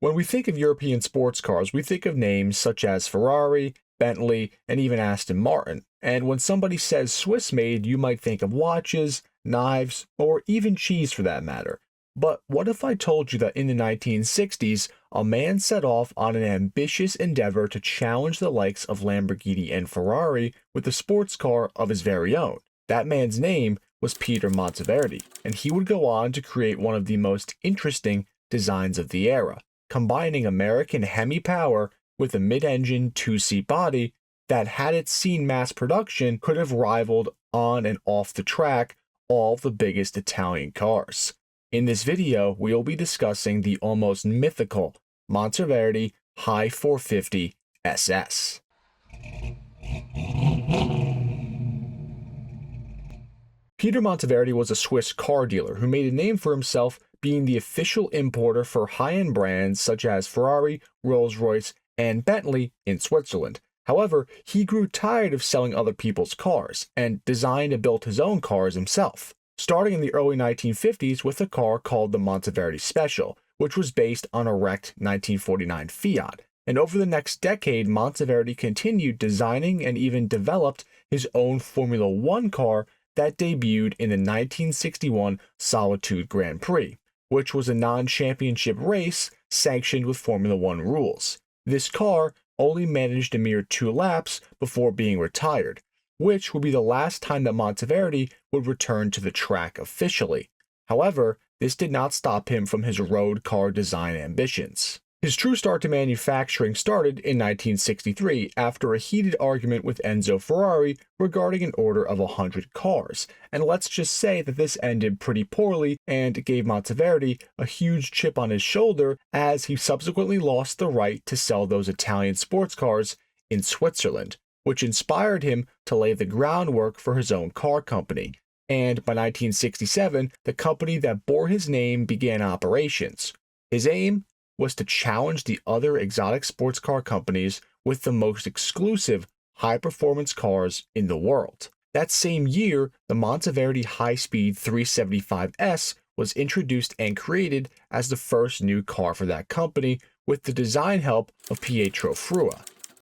When we think of European sports cars, we think of names such as Ferrari, Bentley, and even Aston Martin. And when somebody says Swiss made, you might think of watches, knives, or even cheese for that matter. But what if I told you that in the 1960s, a man set off on an ambitious endeavor to challenge the likes of Lamborghini and Ferrari with a sports car of his very own? That man's name was Peter Monteverdi, and he would go on to create one of the most interesting designs of the era, combining American HEMI power with a mid-engine two-seat body that, had it seen mass production, could have rivaled on and off the track all the biggest Italian cars. In this video, we will be discussing the almost mythical Monteverdi Hai 450 SS. Peter Monteverdi was a Swiss car dealer who made a name for himself being the official importer for high-end brands such as Ferrari, Rolls-Royce, and Bentley in Switzerland. However, he grew tired of selling other people's cars and designed and built his own cars himself, starting in the early 1950s with a car called the Monteverdi Special, which was based on a wrecked 1949 Fiat. And over the next decade, Monteverdi continued designing and even developed his own Formula One car that debuted in the 1961 Solitude Grand Prix, which was a non-championship race sanctioned with Formula One rules. This car only managed a mere 2 laps before being retired, which would be the last time that Monteverdi would return to the track officially. However, this did not stop him from his road car design ambitions. His true start to manufacturing started in 1963 after a heated argument with Enzo Ferrari regarding an order of 100 cars, and let's just say that this ended pretty poorly and gave Monteverdi a huge chip on his shoulder, as he subsequently lost the right to sell those Italian sports cars in Switzerland, which inspired him to lay the groundwork for his own car company. And by 1967, the company that bore his name began operations. His aim was to challenge the other exotic sports car companies with the most exclusive high-performance cars in the world. That same year, the Monteverdi High-Speed 375S was introduced and created as the first new car for that company, with the design help of Pietro Frua.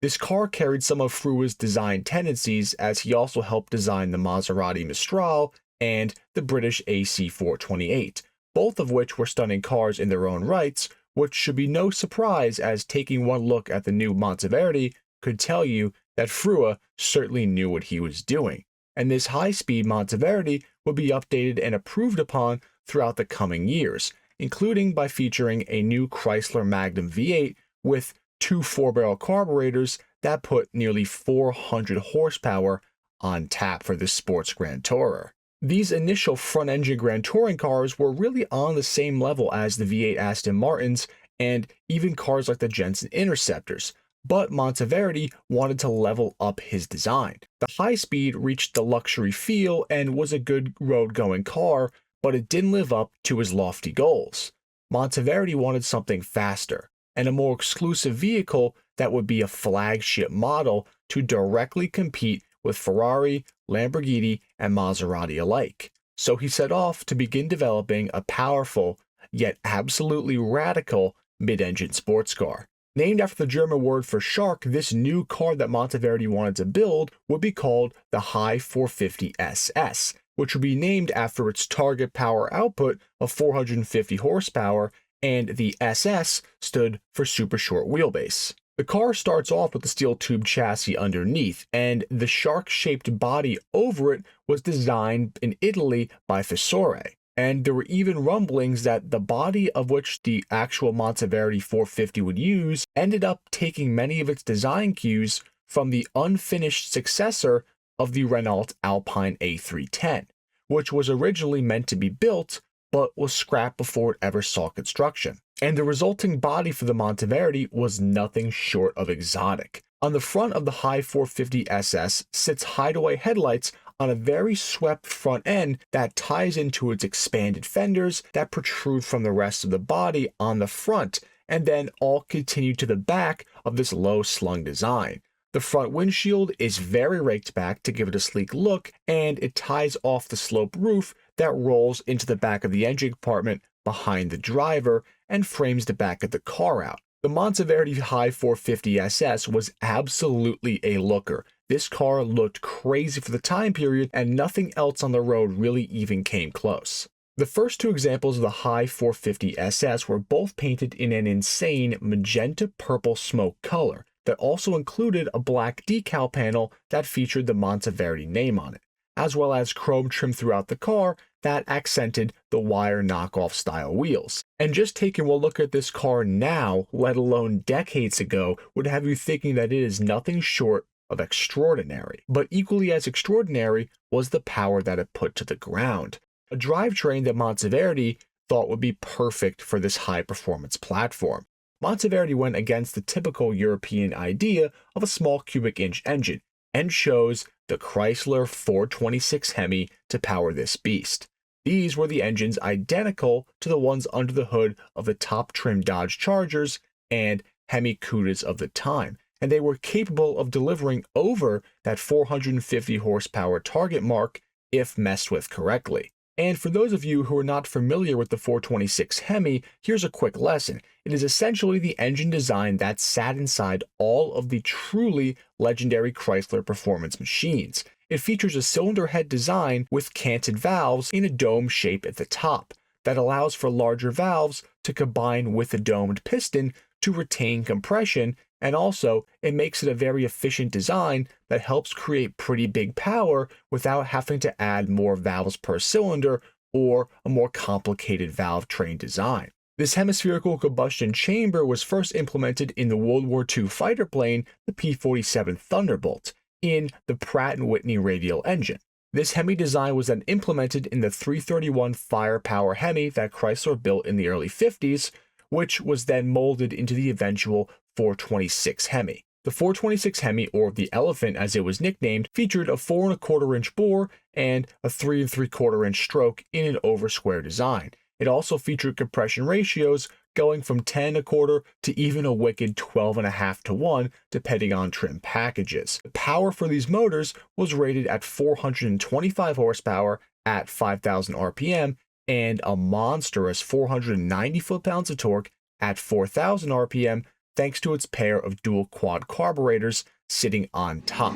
This car carried some of Frua's design tendencies, as he also helped design the Maserati Mistral and the British AC428, both of which were stunning cars in their own rights, which should be no surprise, as taking one look at the new Monteverdi could tell you that Frua certainly knew what he was doing. And this high-speed Monteverdi would be updated and improved upon throughout the coming years, including by featuring a new Chrysler Magnum V8 with 2 4-barrel carburetors that put nearly 400 horsepower on tap for this sports Grand Tourer. These initial front-engine Grand Touring cars were really on the same level as the V8 Aston Martins and even cars like the Jensen Interceptors, but Monteverdi wanted to level up his design. The high-speed reached the luxury feel and was a good road-going car, but it didn't live up to his lofty goals. Monteverdi wanted something faster and a more exclusive vehicle that would be a flagship model to directly compete with Ferrari, Lamborghini, and Maserati alike. So he set off to begin developing a powerful, yet absolutely radical, mid-engine sports car. Named after the German word for shark, this new car that Monteverdi wanted to build would be called the Hai 450 SS, which would be named after its target power output of 450 horsepower, and the SS stood for super short wheelbase. The car starts off with the steel tube chassis underneath, and the shark-shaped body over it was designed in Italy by Fisore. And there were even rumblings that the body of which the actual Monteverdi 450 would use ended up taking many of its design cues from the unfinished successor of the Renault Alpine A310, which was originally meant to be built but was scrapped before it ever saw construction. And the resulting body for the Monteverdi was nothing short of exotic. On the front of the Hai 450 SS sits hideaway headlights on a very swept front end that ties into its expanded fenders that protrude from the rest of the body on the front, and then all continue to the back of this low-slung design. The front windshield is very raked back to give it a sleek look, and it ties off the slope roof that rolls into the back of the engine compartment behind the driver, and frames the back of the car out. The Monteverdi Hai 450 SS was absolutely a looker. This car looked crazy for the time period, and nothing else on the road really even came close. The first two examples of the Hai 450 SS were both painted in an insane magenta purple smoke color that also included a black decal panel that featured the Monteverdi name on it, as well as chrome trim throughout the car that accented the wire knockoff style wheels. And just taking one look at this car now, let alone decades ago, would have you thinking that it is nothing short of extraordinary. But equally as extraordinary was the power that it put to the ground. A drivetrain that Monteverdi thought would be perfect for this high-performance platform. Monteverdi went against the typical European idea of a small cubic inch engine and chose the Chrysler 426 HEMI to power this beast. These were the engines identical to the ones under the hood of the top-trim Dodge Chargers and HEMI Cudas of the time, and they were capable of delivering over that 450 horsepower target mark if messed with correctly. And for those of you who are not familiar with the 426 HEMI, here's a quick lesson. It is essentially the engine design that sat inside all of the truly legendary Chrysler performance machines. It features a cylinder head design with canted valves in a dome shape at the top that allows for larger valves to combine with a domed piston to retain compression, and also it makes it a very efficient design that helps create pretty big power without having to add more valves per cylinder or a more complicated valve train design. This hemispherical combustion chamber was first implemented in the World War II fighter plane, the P-47 Thunderbolt, in the Pratt & Whitney radial engine. This HEMI design was then implemented in the 331 Firepower HEMI that Chrysler built in the early 50s, which was then molded into the eventual 426 HEMI. The 426 HEMI, or the Elephant as it was nicknamed, featured a 4 1/4 inch bore and a 3 3/4 inch stroke in an over square design. It also featured compression ratios going from 10 1/4 to even a wicked 12.5 to 1, depending on trim packages. The power for these motors was rated at 425 horsepower at 5,000 RPM and a monstrous 490 foot-pounds of torque at 4,000 RPM, thanks to its pair of dual quad carburetors sitting on top.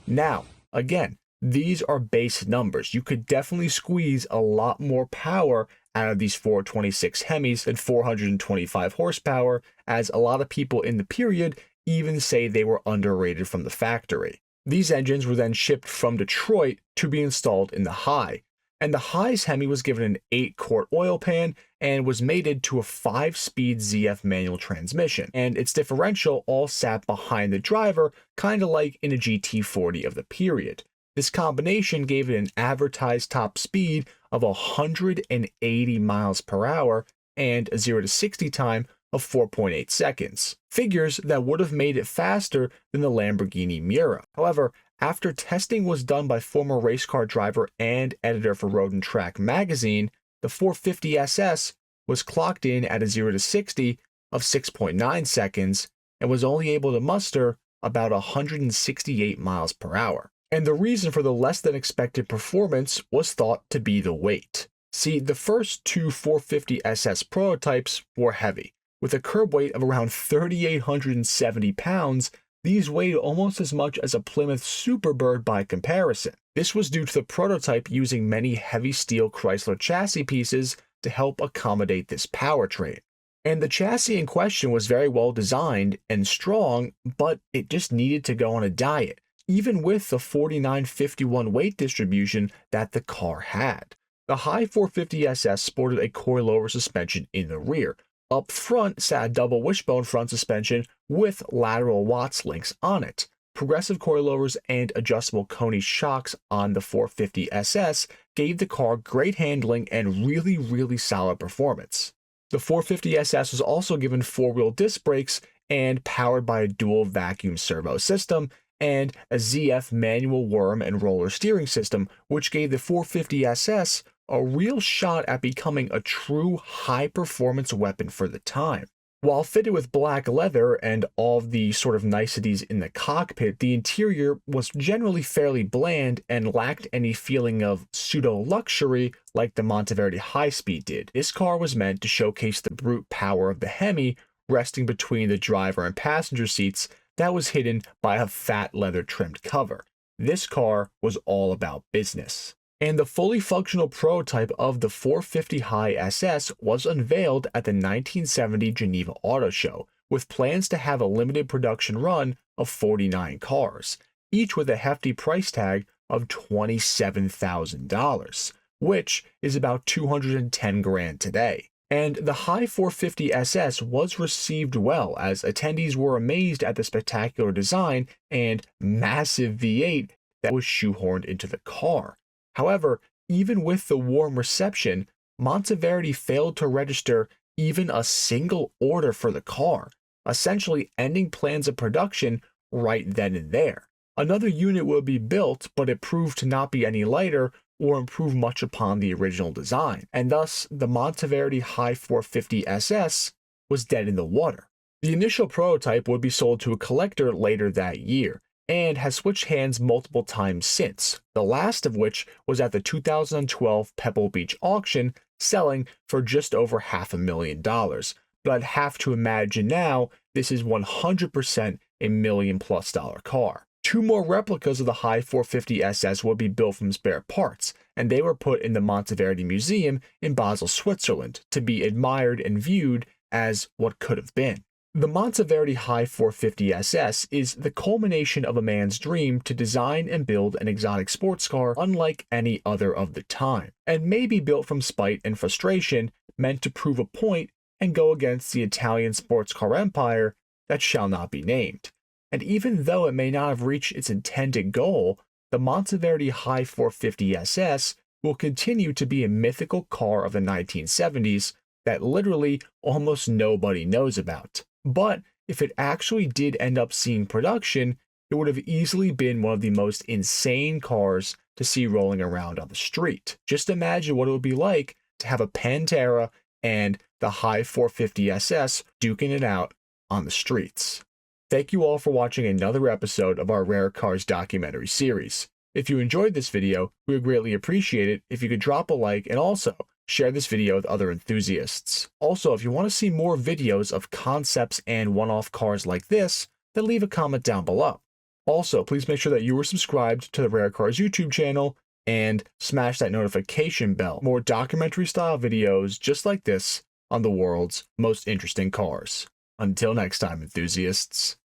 Now, again, these are base numbers. You could definitely squeeze a lot more power out of these 426 HEMIs than 425 horsepower, as a lot of people in the period even say they were underrated from the factory. These engines were then shipped from Detroit to be installed in the Hai, and the Hai's HEMI was given an 8-quart oil pan and was mated to a 5-speed ZF manual transmission, and its differential all sat behind the driver, kind of like in a GT40 of the period. This combination gave it an advertised top speed of 180 miles per hour and a 0 to 60 time of 4.8 seconds, figures that would have made it faster than the Lamborghini Miura. However, after testing was done by former race car driver and editor for Road and Track magazine, the 450 SS was clocked in at a 0 to 60 of 6.9 seconds and was only able to muster about 168 miles per hour. And the reason for the less than expected performance was thought to be the weight. See, the first two 450 SS prototypes were heavy. With a curb weight of around 3,870 pounds, these weighed almost as much as a Plymouth Superbird by comparison. This was due to the prototype using many heavy steel Chrysler chassis pieces to help accommodate this powertrain. And the chassis in question was very well designed and strong, but it just needed to go on a diet, even with the 49-51 weight distribution that the car had. The Hai 450 SS sported a coilover suspension in the rear. Up front sat a double wishbone front suspension with lateral Watts links on it. Progressive coilovers and adjustable Koni shocks on the 450 SS gave the car great handling and really solid performance. The 450 SS was also given 4-wheel disc brakes and powered by a dual vacuum servo system and a ZF manual worm and roller steering system, which gave the 450 SS a real shot at becoming a true high-performance weapon for the time. While fitted with black leather and all of the sort of niceties in the cockpit, the interior was generally fairly bland and lacked any feeling of pseudo-luxury like the Monteverdi High Speed did. This car was meant to showcase the brute power of the HEMI resting between the driver and passenger seats that was hidden by a fat leather-trimmed cover. This car was all about business. And the fully functional prototype of the 450 Hai SS was unveiled at the 1970 Geneva Auto Show, with plans to have a limited production run of 49 cars, each with a hefty price tag of $27,000, which is about 210 grand today. And the Hai 450 SS was received well, as attendees were amazed at the spectacular design and massive V8 that was shoehorned into the car. However, even with the warm reception, Monteverdi failed to register even a single order for the car, essentially ending plans of production right then and there. Another unit would be built, but it proved to not be any lighter or improve much upon the original design, and thus the Monteverdi Hai 450 SS was dead in the water. The initial prototype would be sold to a collector later that year, and has switched hands multiple times since, the last of which was at the 2012 Pebble Beach auction, selling for just over $500,000. But I'd have to imagine now this is 100% a $1,000,000+ car. Two more replicas of the Hai 450 SS would be built from spare parts, and they were put in the Monteverdi Museum in Basel, Switzerland, to be admired and viewed as what could have been. The Monteverdi Hai 450 SS is the culmination of a man's dream to design and build an exotic sports car unlike any other of the time, and may be built from spite and frustration, meant to prove a point and go against the Italian sports car empire that shall not be named. And even though it may not have reached its intended goal, the Monteverdi Hai 450 SS will continue to be a mythical car of the 1970s that literally almost nobody knows about. But if it actually did end up seeing production, it would have easily been one of the most insane cars to see rolling around on the street. Just imagine what it would be like to have a Pantera and the Hai 450 SS duking it out on the streets. Thank you all for watching another episode of our Rare Cars documentary series. If you enjoyed this video, we would greatly appreciate it if you could drop a like and also share this video with other enthusiasts. Also, if you want to see more videos of concepts and one-off cars like this, then leave a comment down below. Also, please make sure that you are subscribed to the Rare Cars YouTube channel and smash that notification bell. More documentary-style videos just like this on the world's most interesting cars. Until next time, enthusiasts.